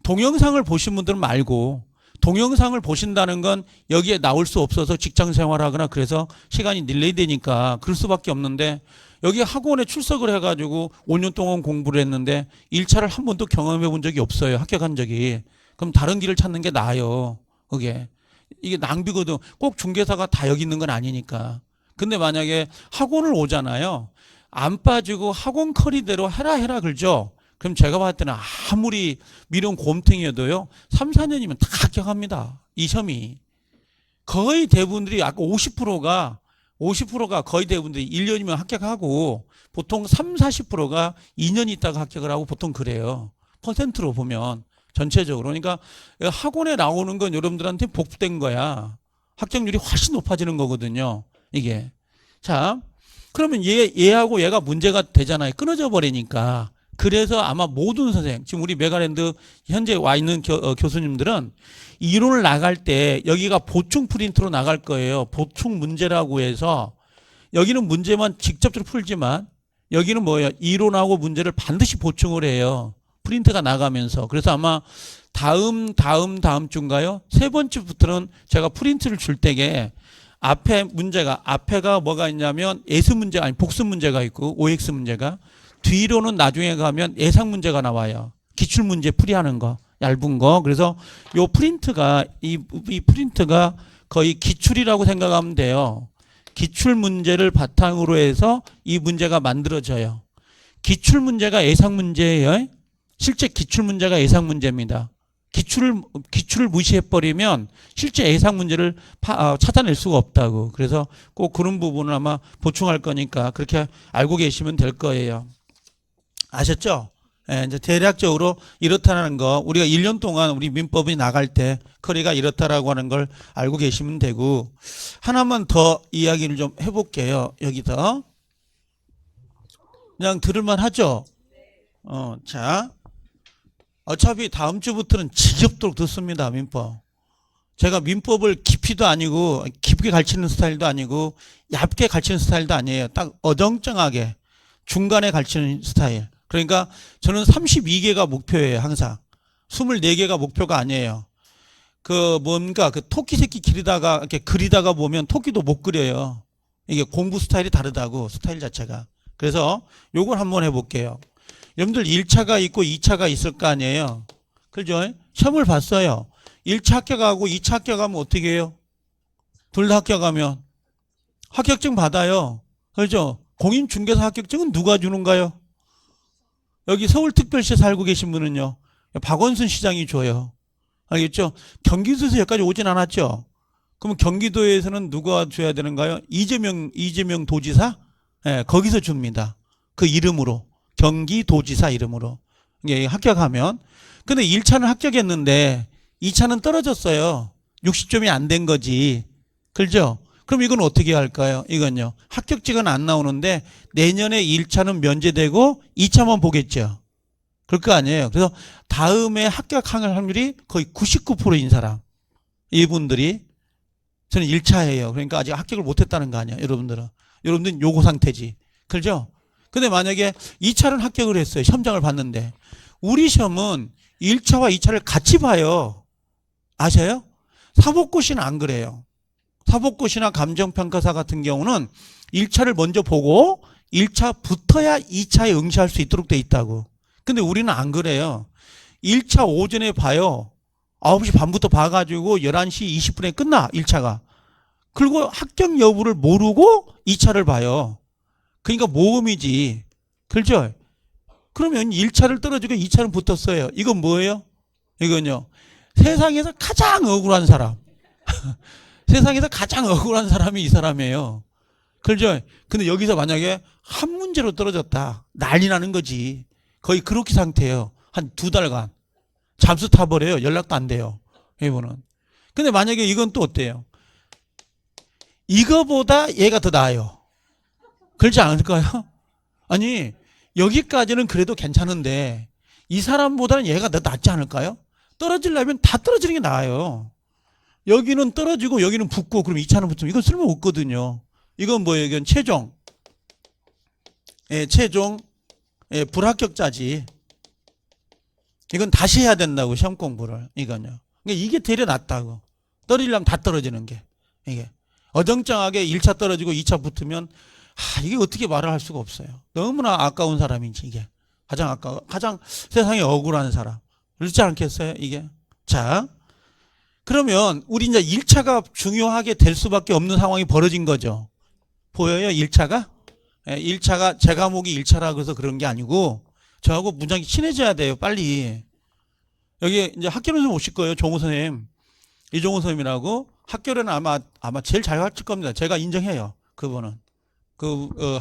동영상을 보신 분들은 말고 동영상을 보신다는 건 여기에 나올 수 없어서 직장 생활하거나 그래서 시간이 딜레이 되니까 그럴 수밖에 없는데 여기 학원에 출석을 해가지고 5년 동안 공부를 했는데 1차를 한 번도 경험해 본 적이 없어요. 합격한 적이. 그럼 다른 길을 찾는 게 나아요. 이게 낭비거든. 꼭 중개사가 다 여기 있는 건 아니니까. 근데 만약에 학원을 오잖아요. 안 빠지고 학원 커리대로 해라 그러죠. 그럼 제가 봤을 때는 아무리 미련 곰탱이여도요 3, 4년이면 다 합격합니다. 이 시험이. 거의 대부분들이 아까 50%가 거의 대부분들이 1년이면 합격하고 보통 3, 40%가 2년 있다가 합격을 하고 보통 그래요. 퍼센트로 보면 전체적으로. 그러니까 학원에 나오는 건 여러분들한테 복된 거야. 합격률이 훨씬 높아지는 거거든요. 이게. 자, 그러면 얘하고 얘가 문제가 되잖아요. 끊어져 버리니까. 그래서 아마 모든 선생, 지금 우리 메가랜드 현재 와 있는 교수님들은 이론을 나갈 때 여기가 보충 프린트로 나갈 거예요. 보충 문제라고 해서 여기는 문제만 직접적으로 풀지만 여기는 뭐예요? 이론하고 문제를 반드시 보충을 해요. 프린트가 나가면서. 그래서 아마 다음 주인가요? 세 번째부터는 제가 프린트를 줄 때에 앞에가 뭐가 있냐면 예수 문제가 아니 복수 문제가 있고 OX 문제가 뒤로는 나중에 가면 예상 문제가 나와요. 기출 문제 풀이하는 거, 얇은 거. 그래서 요 프린트가 이 프린트가 거의 기출이라고 생각하면 돼요. 기출 문제를 바탕으로 해서 이 문제가 만들어져요. 기출 문제가 예상 문제예요. 실제 기출 문제가 예상 문제입니다. 기출을 무시해버리면 실제 예상 문제를 찾아낼 수가 없다고. 그래서 꼭 그런 부분을 아마 보충할 거니까 그렇게 알고 계시면 될 거예요. 아셨죠? 예, 이제 대략적으로 이렇다는 거 우리가 1년 동안 우리 민법이 나갈 때 커리가 이렇다라고 하는 걸 알고 계시면 되고 하나만 더 이야기를 좀 해볼게요. 여기서 그냥 들을만 하죠? 자. 어차피 다음 주부터는 지겹도록 듣습니다. 민법. 제가 민법을 깊이도 아니고 깊게 가르치는 스타일도 아니고 얇게 가르치는 스타일도 아니에요. 딱 어정쩡하게 중간에 가르치는 스타일. 그러니까 저는 32개가 목표예요. 항상. 24개가 목표가 아니에요. 그 토끼 새끼 기르다가 이렇게 그리다가 보면 토끼도 못 그려요. 이게 공부 스타일이 다르다고 스타일 자체가. 그래서 요걸 한번 해볼게요. 여러분들 1차가 있고 2차가 있을 거 아니에요. 그죠? 시험을 봤어요. 1차 합격하고 2차 합격하면 어떻게 해요? 둘 다 합격하면 합격증 받아요. 그죠? 공인중개사 합격증은 누가 주는가요? 여기 서울특별시에 살고 계신 분은요. 박원순 시장이 줘요. 알겠죠? 경기도에서 여기까지 오진 않았죠? 그럼 경기도에서는 누가 줘야 되는가요? 이재명 도지사? 예, 거기서 줍니다. 그 이름으로. 경기도지사 이름으로. 이게 합격하면. 근데 1차는 합격했는데 2차는 떨어졌어요. 60점이 안 된 거지. 그렇죠? 그럼 이건 어떻게 할까요? 이건요. 합격지가 안 나오는데 내년에 1차는 면제되고 2차만 보겠죠. 그럴 거 아니에요. 그래서 다음에 합격할 확률이 거의 99%인 사람. 이분들이 저는 1차예요. 그러니까 아직 합격을 못했다는 거 아니야. 여러분들은 요거 상태지. 그렇죠? 근데 만약에 2차는 합격을 했어요. 시험장을 봤는데 우리 시험은 1차와 2차를 같이 봐요. 아셔요? 사법고시는 안 그래요. 사법고시나 감정평가사 같은 경우는 1차를 먼저 보고 1차 붙어야 2차에 응시할 수 있도록 돼 있다고. 근데 우리는 안 그래요. 1차 오전에 봐요. 9시 반부터 봐가지고 11시 20분에 끝나 1차가. 그리고 합격 여부를 모르고 2차를 봐요. 그러니까 모험이지. 그렇죠? 그러면 1차를 떨어지고 2차는 붙었어요. 이건 뭐예요? 이건요. 세상에서 가장 억울한 사람. 세상에서 가장 억울한 사람이 이 사람이에요. 그렇죠? 근데 여기서 만약에 한 문제로 떨어졌다. 난리 나는 거지. 거의 그렇게 상태예요. 한 2달간. 잠수 타버려요. 연락도 안 돼요. 이분은. 근데 만약에 이건 또 어때요? 이거보다 얘가 더 나아요. 그렇지 않을까요? 아니, 여기까지는 그래도 괜찮은데 이 사람보다는 얘가 더 낫지 않을까요? 떨어지려면 다 떨어지는 게 나아요. 여기는 떨어지고 여기는 붙고 그럼 2차는 붙으면 이건 쓸모없거든요. 이건 뭐예요? 이건 최종. 예, 최종. 예, 불합격자지. 이건 다시 해야 된다고 시험 공부를. 이건요. 그러니까 이게 되려 낫다고. 떨어지려면 다 떨어지는 게. 이게. 어정쩡하게 1차 떨어지고 2차 붙으면 이게 어떻게 말을 할 수가 없어요. 너무나 아까운 사람인지 이게. 가장 세상에 억울한 사람. 그렇지 않겠어요? 이게. 자. 그러면 우리 이제 1차가 중요하게 될 수밖에 없는 상황이 벌어진 거죠. 보여요? 1차가? 1차가 제 과목이 1차라 그래서 그런 게 아니고 저하고 무지하게 친해져야 돼요. 빨리. 여기 이제 학교는 좀 오실 거예요. 종호 선생님. 이종호 선생님이라고 학교는 아마 제일 잘 가르칠 겁니다. 제가 인정해요. 그분은.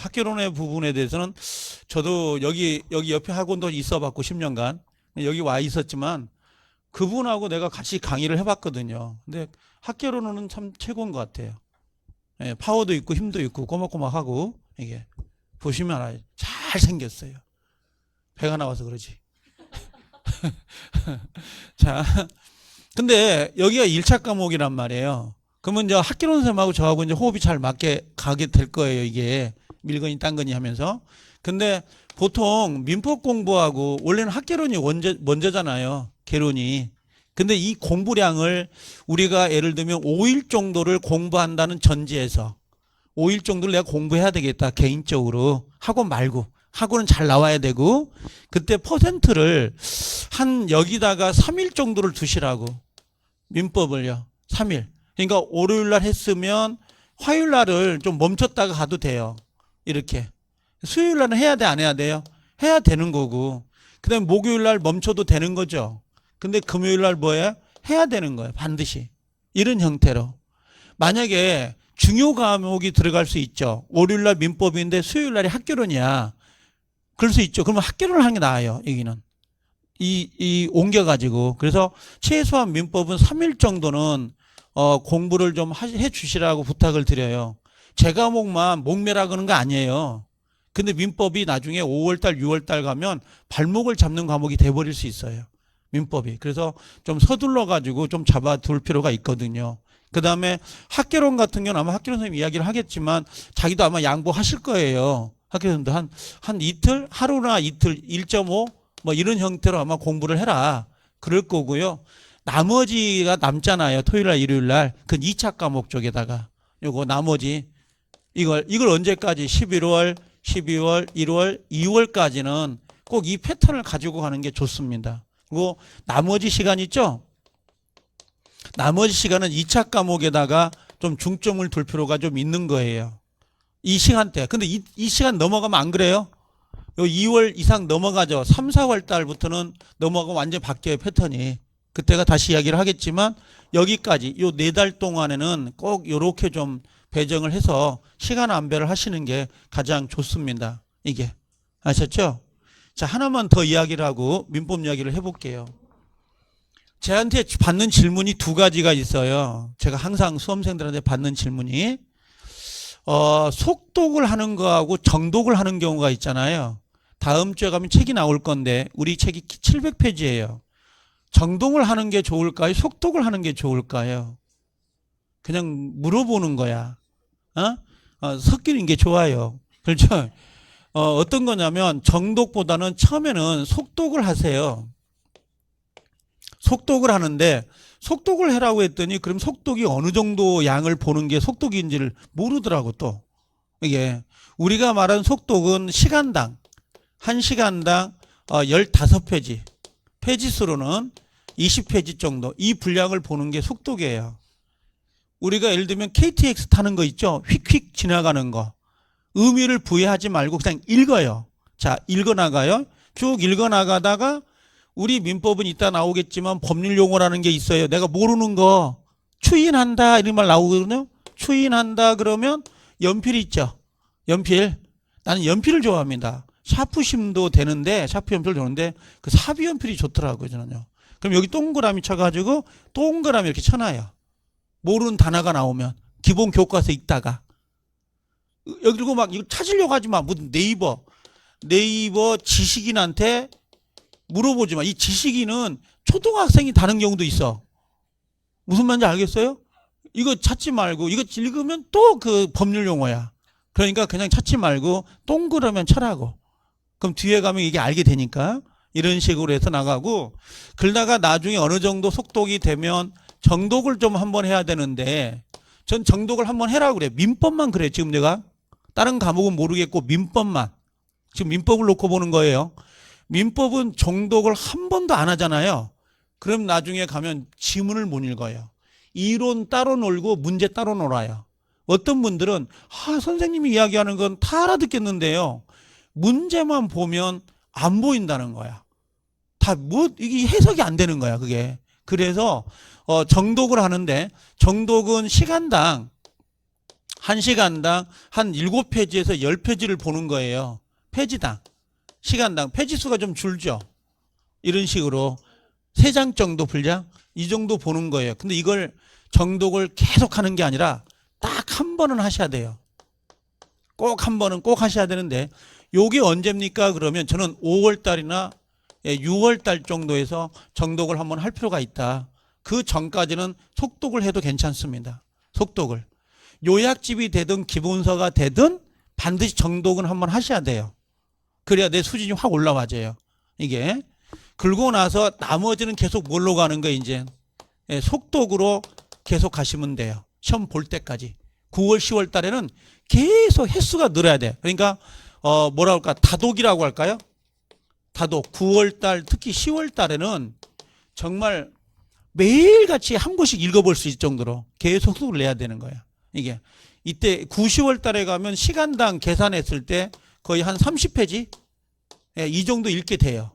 학교론의 부분에 대해서는 저도 여기 옆에 학원도 있어 봤고 10년간 여기 와 있었지만 그분하고 내가 같이 강의를 해봤거든요. 근데 학교론은 참 최고인 것 같아요. 예, 파워도 있고 힘도 있고 꼬막꼬막하고 이게 보시면 알아요. 잘 생겼어요. 배가 나와서 그러지. 자, 근데 여기가 1차 과목이란 말이에요. 그러면 이제 학교론 선생님하고 저하고 이제 호흡이 잘 맞게 가게 될 거예요. 이게 밀거니 딴거니 하면서. 근데 보통 민법 공부하고 원래는 학교론이 먼저잖아요. 개론이. 근데 이 공부량을 우리가 예를 들면 5일 정도를 공부한다는 전제에서 5일 정도를 내가 공부해야 되겠다. 개인적으로. 학원 말고. 학원은 잘 나와야 되고 그때 퍼센트를 한 여기다가 3일 정도를 두시라고. 민법을요. 3일. 그러니까 월요일 날 했으면 화요일 날을 좀 멈췄다가 가도 돼요. 이렇게. 수요일 날은 해야 돼, 안 해야 돼요? 해야 되는 거고. 그다음에 목요일 날 멈춰도 되는 거죠. 근데 금요일 날 뭐예요? 해야 되는 거예요. 반드시. 이런 형태로. 만약에 중요 과목이 들어갈 수 있죠. 월요일 날 민법인데 수요일 날이 학교론이야. 그럴 수 있죠. 그러면 학교론을 하는 게 나아요. 여기는. 옮겨가지고. 그래서 최소한 민법은 3일 정도는 공부를 좀 해 주시라고 부탁을 드려요. 제 과목만 목매라 그러는 거 아니에요. 근데 민법이 나중에 5월달, 6월달 가면 발목을 잡는 과목이 돼버릴 수 있어요. 민법이. 그래서 좀 서둘러 가지고 좀 잡아둘 필요가 있거든요. 그 다음에 학교론 같은 경우는 아마 학교론 선생님 이야기를 하겠지만 자기도 아마 양보하실 거예요. 학교론도 한 이틀? 하루나 이틀, 1.5? 뭐 이런 형태로 아마 공부를 해라. 그럴 거고요. 나머지가 남잖아요. 토요일 날, 일요일 날. 그 2차 과목 쪽에다가. 요거 나머지. 이걸 언제까지? 11월, 12월, 1월, 2월까지는 꼭 이 패턴을 가지고 가는 게 좋습니다. 그리고 나머지 시간 있죠? 나머지 시간은 2차 과목에다가 좀 중점을 둘 필요가 좀 있는 거예요. 이 시간대. 근데 이 시간 넘어가면 안 그래요? 요 2월 이상 넘어가죠. 3, 4월 달부터는 넘어가면 완전히 바뀌어요. 패턴이. 그때가 다시 이야기를 하겠지만 여기까지 요 4달 동안에는 꼭 요렇게 좀 배정을 해서 시간 안배를 하시는 게 가장 좋습니다. 이게 아셨죠? 자, 하나만 더 이야기를 하고 민법 이야기를 해볼게요. 제한테 받는 질문이 2가지가 있어요. 제가 항상 수험생들한테 받는 질문이 속독을 하는 거하고 정독을 하는 경우가 있잖아요. 다음 주에 가면 책이 나올 건데 우리 책이 700페이지예요. 정독을 하는 게 좋을까요? 속독을 하는 게 좋을까요? 그냥 물어보는 거야. 섞이는 게 좋아요. 그렇죠? 어떤 거냐면 정독보다는 처음에는 속독을 하세요. 속독을 하는데 속독을 해라고 했더니 그럼 속독이 어느 정도 양을 보는 게 속독인지를 모르더라고 또. 이게 우리가 말하는 속독은 시간당 1시간당 15페이지 페이지 수로는 20페이지 정도 이 분량을 보는 게 속독이에요. 우리가 예를 들면 KTX 타는 거 있죠? 휙휙 지나가는 거. 의미를 부여하지 말고 그냥 읽어요. 자, 읽어나가요. 쭉 읽어나가다가 우리 민법은 이따 나오겠지만 법률 용어라는 게 있어요. 내가 모르는 거 추인한다 이런 말 나오거든요. 추인한다 그러면 연필이 있죠. 연필. 나는 연필을 좋아합니다. 샤프심도 되는데 샤프 연필 좋은데 그 사비 연필이 좋더라고요. 저는요. 그럼 여기 동그라미 쳐가지고 동그라미 이렇게 쳐놔요. 모르는 단어가 나오면 기본 교과서 읽다가 여기 그리고 막 이거 찾으려고 하지 마. 무슨 네이버 지식인한테 물어보지 마. 이 지식인은 초등학생이 다는 경우도 있어. 무슨 말인지 알겠어요? 이거 찾지 말고 이거 읽으면 또 그 법률 용어야. 그러니까 그냥 찾지 말고 동그라면 쳐라고. 그럼 뒤에 가면 이게 알게 되니까 이런 식으로 해서 나가고 그러다가 나중에 어느 정도 속독이 되면 정독을 좀 한번 해야 되는데 전 정독을 한번 해라고 그래. 민법만 그래. 지금 내가 다른 과목은 모르겠고 민법만. 지금 민법을 놓고 보는 거예요. 민법은 정독을 한 번도 안 하잖아요. 그럼 나중에 가면 지문을 못 읽어요. 이론 따로 놀고 문제 따로 놀아요. 어떤 분들은 선생님이 이야기하는 건 다 알아듣겠는데요. 문제만 보면 안 보인다는 거야. 이게 해석이 안 되는 거야, 그게. 그래서 정독을 하는데 정독은 시간당 1시간당 한 7페이지에서 10페이지를 보는 거예요. 페이지당. 시간당. 페이지 수가 좀 줄죠. 이런 식으로 3장 정도 분량 이 정도 보는 거예요. 근데 이걸 정독을 계속 하는 게 아니라 딱 한 번은 하셔야 돼요. 꼭 한 번은 꼭 하셔야 되는데 요게 언제입니까? 그러면 저는 5월 달이나 6월 달 정도에서 정독을 한번 할 필요가 있다. 그 전까지는 속독을 해도 괜찮습니다. 속독을. 요약집이 되든 기본서가 되든 반드시 정독은 한번 하셔야 돼요. 그래야 내 수준이 확 올라와져요. 이게. 그러고 나서 나머지는 계속 뭘로 가는 거예요, 이제. 속독으로 계속 가시면 돼요. 시험 볼 때까지. 9월, 10월 달에는 계속 횟수가 늘어야 돼. 그러니까, 뭐라 할까, 다독이라고 할까요? 다독. 9월 달, 특히 10월 달에는 정말 매일같이 한 권씩 읽어볼 수 있을 정도로 계속 속독을 내야 되는 거야. 이게. 이때 9, 10월 달에 가면 시간당 계산했을 때 거의 한 30페이지? 이 정도 읽게 돼요.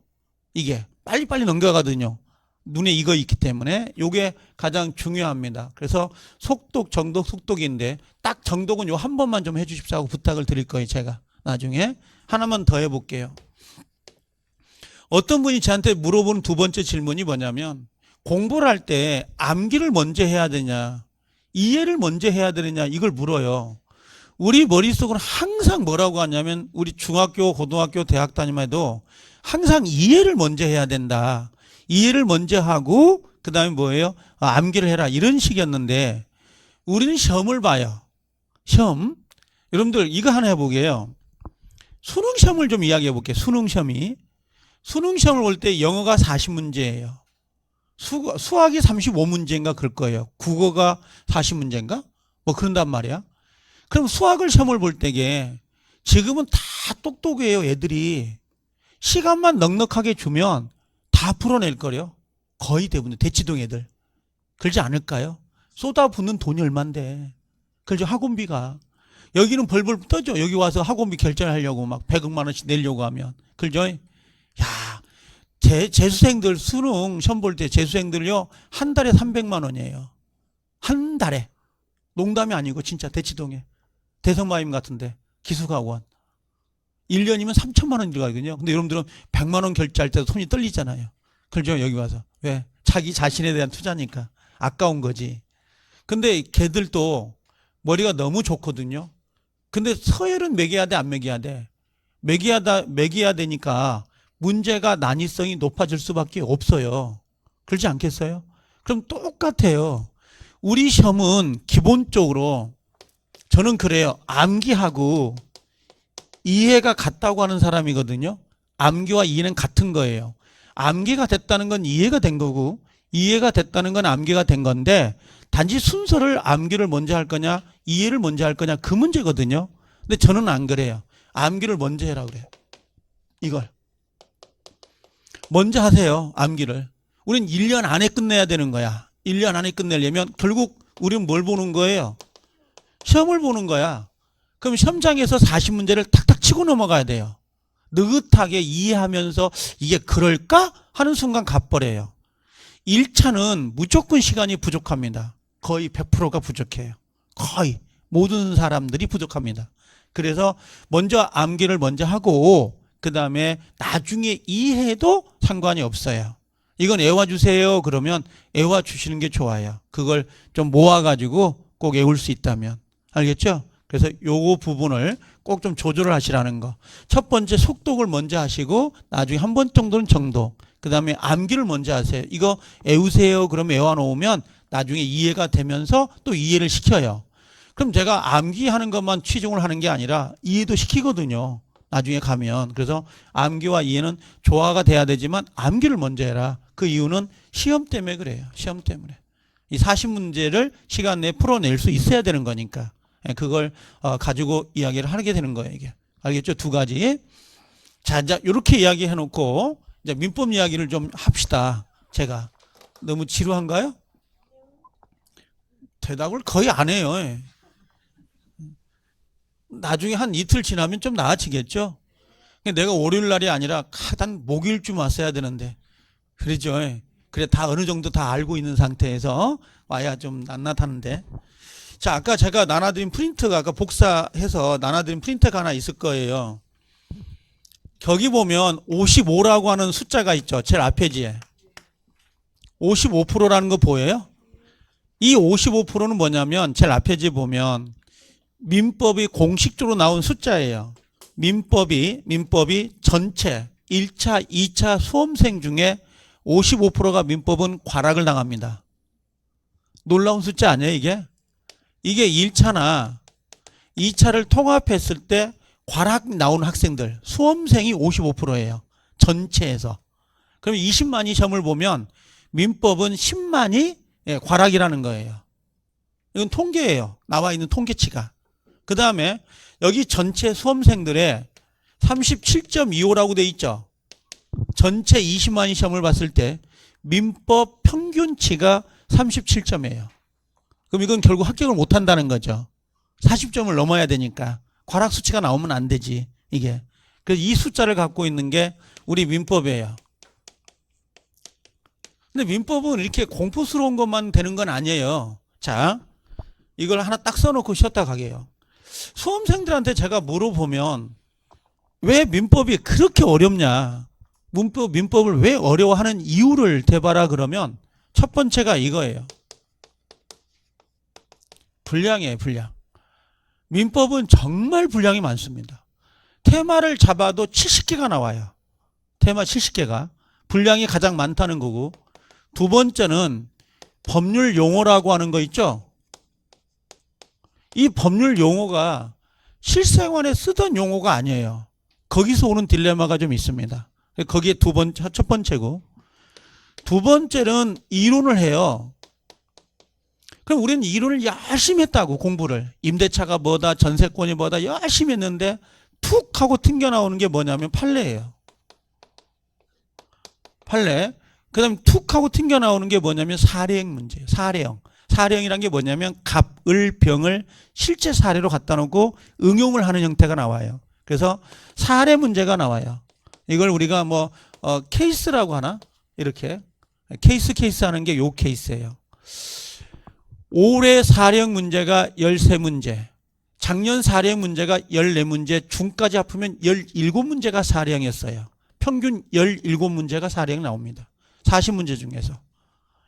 이게. 빨리빨리 넘겨가거든요. 눈에 익어 있기 때문에 이게 가장 중요합니다. 그래서 속독, 정독, 속독인데 딱 정독은 요 한 번만 좀 해주십시오 하고 부탁을 드릴 거예요. 제가 나중에 하나만 더 해볼게요. 어떤 분이 저한테 물어보는 2번째 질문이 뭐냐면 공부를 할 때 암기를 먼저 해야 되냐 이해를 먼저 해야 되느냐 이걸 물어요. 우리 머릿속은 항상 뭐라고 하냐면 우리 중학교, 고등학교, 대학 다니면 해도 항상 이해를 먼저 해야 된다. 이해를 먼저 하고 그 다음에 뭐예요? 암기를 해라 이런 식이었는데 우리는 시험을 봐요. 시험. 여러분들 이거 하나 해보게요. 수능시험을 좀 이야기해 볼게요. 수능시험이. 수능시험을 볼 때 영어가 40문제예요. 수학이 35문제인가 그럴 거예요. 국어가 40문제인가? 뭐 그런단 말이야. 그럼 수학을 시험을 볼 때게 지금은 다 똑똑해요. 애들이. 시간만 넉넉하게 주면 다 풀어낼 거래요. 거의 대부분 대치동 애들. 그러지 않을까요? 쏟아붓는 돈이 얼만데. 그렇죠. 학원비가. 여기는 벌벌 떠죠. 여기 와서 학원비 결제하려고 막 100억만 원씩 내려고 하면. 그렇죠. 야, 재수생들 수능 시험 볼 때 재수생들요, 한 달에 300만 원이에요. 한 달에. 농담이 아니고 진짜 대치동에. 대성마임 같은데 기숙학원. 1년이면 3천만 원 들어가거든요. 근데 여러분들은 100만 원 결제할 때도 손이 떨리잖아요. 그렇죠? 여기 와서. 왜? 자기 자신에 대한 투자니까. 아까운 거지. 근데 걔들도 머리가 너무 좋거든요. 근데 서열은 매겨야 돼, 안 매겨야 돼? 매겨야 되니까 문제가 난이성이 높아질 수밖에 없어요. 그렇지 않겠어요? 그럼 똑같아요. 우리 시험은 기본적으로 저는 그래요. 암기하고 이해가 같다고 하는 사람이거든요. 암기와 이해는 같은 거예요. 암기가 됐다는 건 이해가 된 거고 이해가 됐다는 건 암기가 된 건데 단지 순서를 암기를 먼저 할 거냐 이해를 먼저 할 거냐 그 문제거든요. 근데 저는 안 그래요. 암기를 먼저 해라 그래요. 이걸 먼저 하세요. 암기를. 우린 1년 안에 끝내야 되는 거야. 1년 안에 끝내려면 결국 우리는 뭘 보는 거예요? 시험을 보는 거야. 그럼 시험장에서 40문제를 탁탁 치고 넘어가야 돼요. 느긋하게 이해하면서 이게 그럴까? 하는 순간 가버려요. 1차는 무조건 시간이 부족합니다. 거의 100%가 부족해요. 거의 모든 사람들이 부족합니다. 그래서 먼저 암기를 먼저 하고 그 다음에 나중에 이해해도 상관이 없어요. 이건 외워주세요. 그러면 외워주시는 게 좋아요. 그걸 좀 모아가지고 꼭 외울 수 있다면. 알겠죠? 그래서 요거 부분을 꼭 좀 조절을 하시라는 거. 첫 번째 속독을 먼저 하시고 나중에 한 번 정도는 정독. 그 다음에 암기를 먼저 하세요. 이거 외우세요. 그러면 외워놓으면 나중에 이해가 되면서 또 이해를 시켜요. 그럼 제가 암기하는 것만 치중을 하는 게 아니라 이해도 시키거든요. 나중에 가면. 그래서 암기와 이해는 조화가 돼야 되지만 암기를 먼저 해라. 그 이유는 시험 때문에 그래요. 시험 때문에. 이 40문제를 시간 내에 풀어낼 수 있어야 되는 거니까. 그걸 가지고 이야기를 하게 되는 거예요. 이게. 알겠죠? 두 가지. 자, 이제 이렇게 이야기해 놓고 이제 민법 이야기를 좀 합시다. 제가. 너무 지루한가요? 대답을 거의 안 해요. 나중에 한 이틀 지나면 좀 나아지겠죠? 내가 월요일 날이 아니라 한 목요일쯤 왔어야 되는데. 그러죠? 그래, 다 어느 정도 다 알고 있는 상태에서 와야 좀 낱낱하는데. 자, 아까 제가 나눠드린 프린트가 아까 복사해서 나눠드린 프린트가 하나 있을 거예요. 거기 보면 55라고 하는 숫자가 있죠. 제일 앞페이지에. 55%라는 거 보여요? 이 55%는 뭐냐면 제일 앞페이지에 보면 민법이 공식적으로 나온 숫자예요. 민법이 전체 1차, 2차 수험생 중에 55%가 민법은 과락을 당합니다. 놀라운 숫자 아니에요, 이게? 이게 1차나 2차를 통합했을 때 과락 나온 학생들, 수험생이 55%예요. 전체에서. 그럼 20만이 시험을 보면 민법은 10만이 과락이라는 거예요. 이건 통계예요. 나와 있는 통계치가. 그 다음에 여기 전체 수험생들의 37.25라고 돼 있죠. 전체 20만이 시험을 봤을 때 민법 평균치가 37점이에요. 그럼 이건 결국 합격을 못한다는 거죠. 40점을 넘어야 되니까. 과락 수치가 나오면 안 되지, 이게. 그래서 이 숫자를 갖고 있는 게 우리 민법이에요. 근데 민법은 이렇게 공포스러운 것만 되는 건 아니에요. 자, 이걸 하나 딱 써놓고 쉬었다 가게요. 수험생들한테 제가 물어보면 왜 민법이 그렇게 어렵냐, 민법을 왜 어려워하는 이유를 대봐라 그러면 첫 번째가 이거예요. 분량이에요, 분량. 민법은 정말 분량이 많습니다. 테마를 잡아도 70개가 나와요. 테마 70개가. 분량이 가장 많다는 거고. 두 번째는 법률 용어라고 하는 거 있죠? 이 법률 용어가 실생활에 쓰던 용어가 아니에요. 거기서 오는 딜레마가 좀 있습니다. 거기에 첫 번째고. 두 번째는 이론을 해요. 그럼 우리는 이론을 열심히 했다고, 공부를. 임대차가 뭐다, 전세권이 뭐다 열심히 했는데 툭 하고 튕겨나오는 게 뭐냐면 판례예요. 판례. 그 다음에 툭 하고 튕겨나오는 게 뭐냐면 사례형 문제예요. 사례형. 사례형이란 게 뭐냐면 갑, 을, 병을 실제 사례로 갖다 놓고 응용을 하는 형태가 나와요. 그래서 사례 문제가 나와요. 이걸 우리가 케이스라고 하나? 이렇게. 케이스 하는 게 요 케이스예요. 올해 사령 문제가 13문제, 작년 사령 문제가 14문제, 중까지 합하면 17문제가 사령이었어요. 평균 17문제가 사령 나옵니다. 40문제 중에서.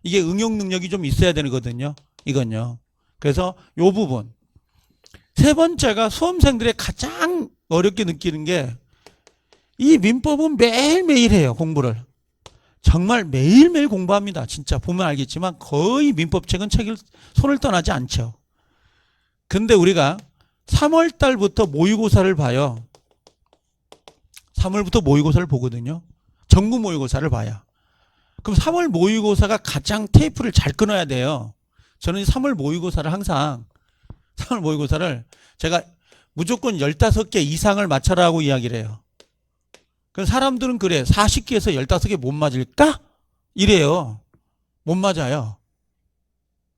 이게 응용 능력이 좀 있어야 되거든요. 이건요. 그래서 요 부분. 세 번째가 수험생들이 가장 어렵게 느끼는 게 이 민법은 매일매일 해요. 공부를. 정말 매일매일 공부합니다. 진짜 보면 알겠지만 거의 민법책은 책을 손을 떠나지 않죠. 근데 우리가 3월 달부터 모의고사를 봐요. 3월부터 모의고사를 보거든요. 전국 모의고사를 봐요. 그럼 3월 모의고사가 가장 테이프를 잘 끊어야 돼요. 저는 3월 모의고사를 항상 3월 모의고사를 제가 무조건 15개 이상을 맞춰라고 이야기를 해요. 그래서 사람들은 그래. 40개에서 15개 못 맞을까? 이래요. 못 맞아요.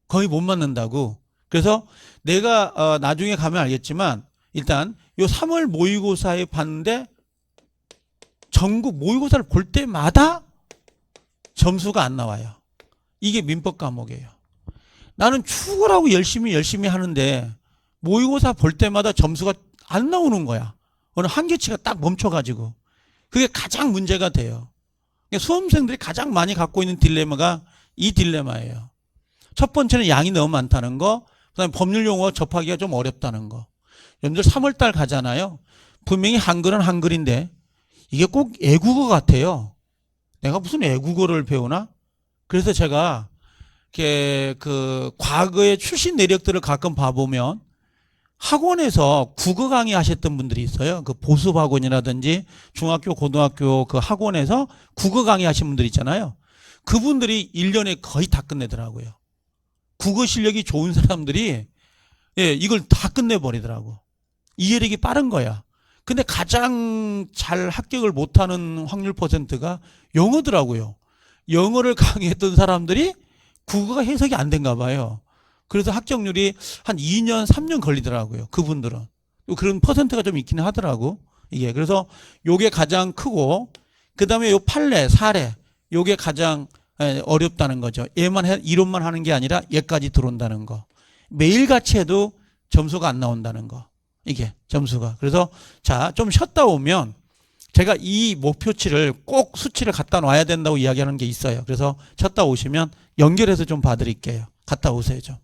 거의 못 맞는다고. 그래서 내가 나중에 가면 알겠지만 일단 요 3월 모의고사에 봤는데 전국 모의고사를 볼 때마다 점수가 안 나와요. 이게 민법 과목이에요. 나는 죽으라고 열심히 하는데 모의고사 볼 때마다 점수가 안 나오는 거야. 어느 한계치가 딱 멈춰가지고. 그게 가장 문제가 돼요. 수험생들이 가장 많이 갖고 있는 딜레마가 이 딜레마예요. 첫 번째는 양이 너무 많다는 거, 그다음에 법률 용어 접하기가 좀 어렵다는 거. 여러분들 3월달 가잖아요. 분명히 한글은 한글인데 이게 꼭 애국어 같아요. 내가 무슨 애국어를 배우나? 그래서 제가 이렇게 그 과거의 출신 내력들을 가끔 봐보면 학원에서 국어 강의 하셨던 분들이 있어요. 그 보습학원이라든지 중학교, 고등학교 그 학원에서 국어 강의 하신 분들 있잖아요. 그분들이 1년에 거의 다 끝내더라고요. 국어 실력이 좋은 사람들이 이걸 다 끝내버리더라고. 이해력이 빠른 거야. 근데 가장 잘 합격을 못하는 확률 퍼센트가 영어더라고요. 영어를 강의했던 사람들이 국어가 해석이 안 된가 봐요. 그래서 합격률이 한 2년, 3년 걸리더라고요. 그분들은. 그런 퍼센트가 좀 있기는 하더라고. 이게. 그래서 요게 가장 크고, 그 다음에 요 판례, 사례, 요게 가장 어렵다는 거죠. 이론만 하는 게 아니라 얘까지 들어온다는 거. 매일같이 해도 점수가 안 나온다는 거. 이게 점수가. 그래서 자, 좀 쉬었다 오면 제가 이 목표치를 꼭 수치를 갖다 놔야 된다고 이야기하는 게 있어요. 그래서 쉬었다 오시면 연결해서 좀 봐드릴게요. 갔다 오세요, 좀.